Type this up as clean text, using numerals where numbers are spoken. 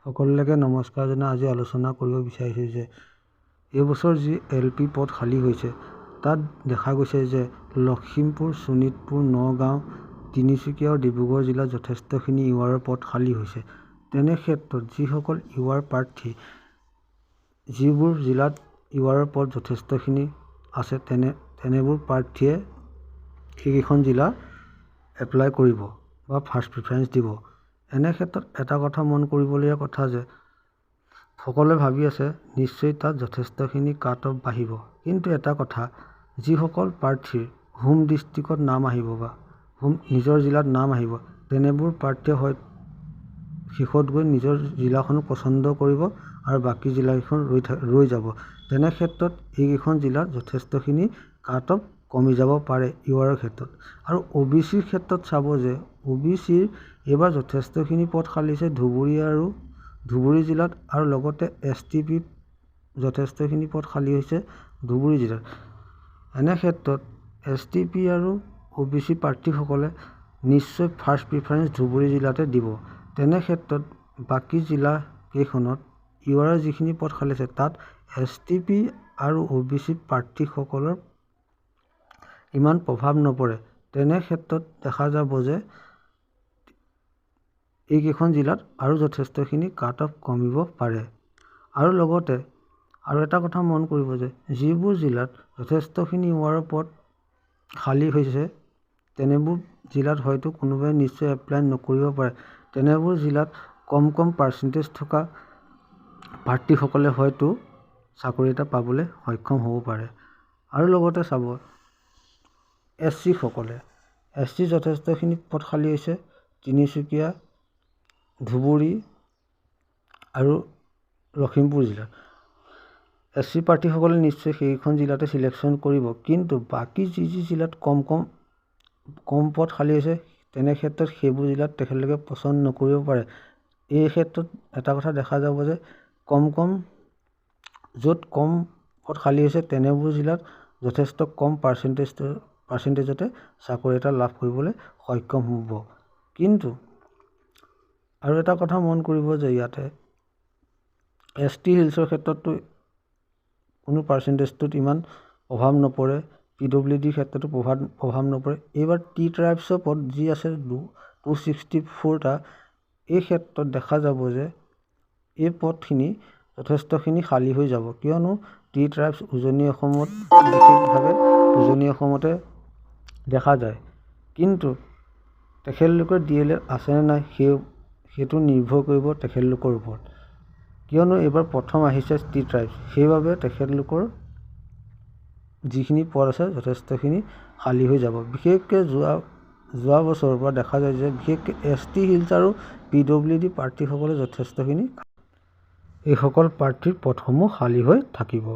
সকলোকে নমস্কাৰ জনাই আজি আলোচনা কৰিব বিচাৰিছোঁ যে এইবছৰ যি LP পদ খালী হৈছে তাত দেখা গৈছে যে লখিমপুৰ, শোণিতপুৰ, নগাঁও, তিনিচুকীয়া আৰু ডিব্ৰুগড় জিলাত যথেষ্টখিনি ইউআৰৰ পদ খালী হৈছে। তেনে ক্ষেত্ৰত যিসকল ইউআৰ প্ৰাৰ্থী যিবোৰ জিলাত ইউআৰৰ পদ যথেষ্টখিনি আছে তেনেবোৰ প্ৰাৰ্থীয়ে সেইকেইখন জিলা এপ্লাই কৰিব বা ফাৰ্ষ্ট প্ৰিফাৰেঞ্চ দিব। এনে ক্ষেত্ৰত এটা কথা মন কৰিবলগীয়া কথা যে সকলোৱে ভাবি আছে নিশ্চয় তাত যথেষ্টখিনি কাট অফ বাঢ়িব, কিন্তু এটা কথা যিসকল প্ৰাৰ্থীৰ হোম ডিষ্ট্ৰিক্টত নাম আহিব বা নিজৰ জিলাত নাম আহিব তেনেবোৰ প্ৰাৰ্থীয়ে হয় শেষত গৈ নিজৰ জিলাখন পচন্দ কৰিব আৰু বাকী জিলাকেইখন ৰৈ যাব। তেনে ক্ষেত্ৰত এইকেইখন জিলাত যথেষ্টখিনি কাট অফ কমি যাব পাৰে ইউআৰৰ ক্ষেত্ৰত। আৰু OBCৰ ক্ষেত্ৰত চাব যে OBCৰ এইবাৰ যথেষ্টখিনি পদ খালীছে ধুবুৰী জিলাত আৰু লগতে STP যথেষ্টখিনি পদ খালী হৈছে ধুবুৰী জিলাত। এনে ক্ষেত্ৰত STP আৰু OBC প্ৰাৰ্থীসকলে নিশ্চয় ফাৰ্ষ্ট প্ৰিফাৰেঞ্চ ধুবুৰী জিলাতে দিব। তেনে ক্ষেত্ৰত বাকী জিলাকেইখনত ইউআৰৰ যিখিনি পদ খালীছে তাত STP আৰু OBC প্ৰাৰ্থীসকলৰ ইমান প্ৰভাৱ নপৰে। তেনে ক্ষেত্ৰত দেখা যাব যে এইকেইখন জিলাত আৰু যথেষ্টখিনি কাট অফ কমিব পাৰে। আৰু লগতে আৰু এটা কথা মন কৰিব যে যিবোৰ জিলাত যথেষ্টখিনি ইউআৰৰ পদ খালী হৈছে তেনেবোৰ জিলাত হয়তো কোনোবাই নিশ্চয় এপ্লাই নকৰিব পাৰে। তেনেবোৰ জিলাত কম পাৰ্চেণ্টেজ থকা প্ৰাৰ্থীসকলে হয়তো চাকৰি এটা পাবলৈ সক্ষম হ'ব পাৰে। আৰু লগতে চাব SC যথেষ্টখিনি পদ খালী হৈছে তিনিচুকীয়া, ধুবুৰী আৰু লখিমপুৰ জিলাত। SC প্ৰাৰ্থীসকলে নিশ্চয় সেইখন জিলাতে চিলেকশ্যন কৰিব, কিন্তু বাকী যি জিলাত কম পদ খালী হৈছে তেনে ক্ষেত্ৰত সেইবোৰ জিলাত তেখেতলোকে পচন্দ নকৰিব পাৰে। এই ক্ষেত্ৰত এটা কথা দেখা যাব যে য'ত কম পদ খালী হৈছে তেনেবোৰ জিলাত যথেষ্ট কম পাৰ্চেণ্টেজতে চাকৰি এটা লাভ কৰিবলৈ সক্ষম হ'ব। কিন্তু আৰু এটা কথা মন কৰিব যে ইয়াতে ST হিলছৰ ক্ষেত্ৰতো কোনো পাৰ্চেণ্টেজটোত ইমান প্ৰভাৱ নপৰে, PWDৰ ক্ষেত্ৰতো প্ৰভাৱ নপৰে। এইবাৰ T ট্ৰাইবছৰ পদ যি আছে 264টা, এই ক্ষেত্ৰত দেখা যাব যে এই পদখিনি যথেষ্টখিনি খালী হৈ যাব, কিয়নো T ট্ৰাইবছ উজনি অসমত বিশেষভাৱে উজনি অসমতে দেখা যায়। কিন্তু তেখেতলোকৰ DLED আছেনে নাই সেইটো নিৰ্ভৰ কৰিব তেখেতলোকৰ ওপৰত, কিয়নো এইবাৰ প্ৰথম আহিছে T ট্ৰাইবছ, সেইবাবে তেখেতলোকৰ যিখিনি পদ আছে যথেষ্টখিনি খালী হৈ যাব। বিশেষকৈ যোৱা বছৰৰ পৰা দেখা যায় যে বিশেষকৈ ST হিলছ আৰু PWD প্ৰাৰ্থীসকলে যথেষ্টখিনি এইসকল প্ৰাৰ্থীৰ পদসমূহ খালী হৈ থাকিব।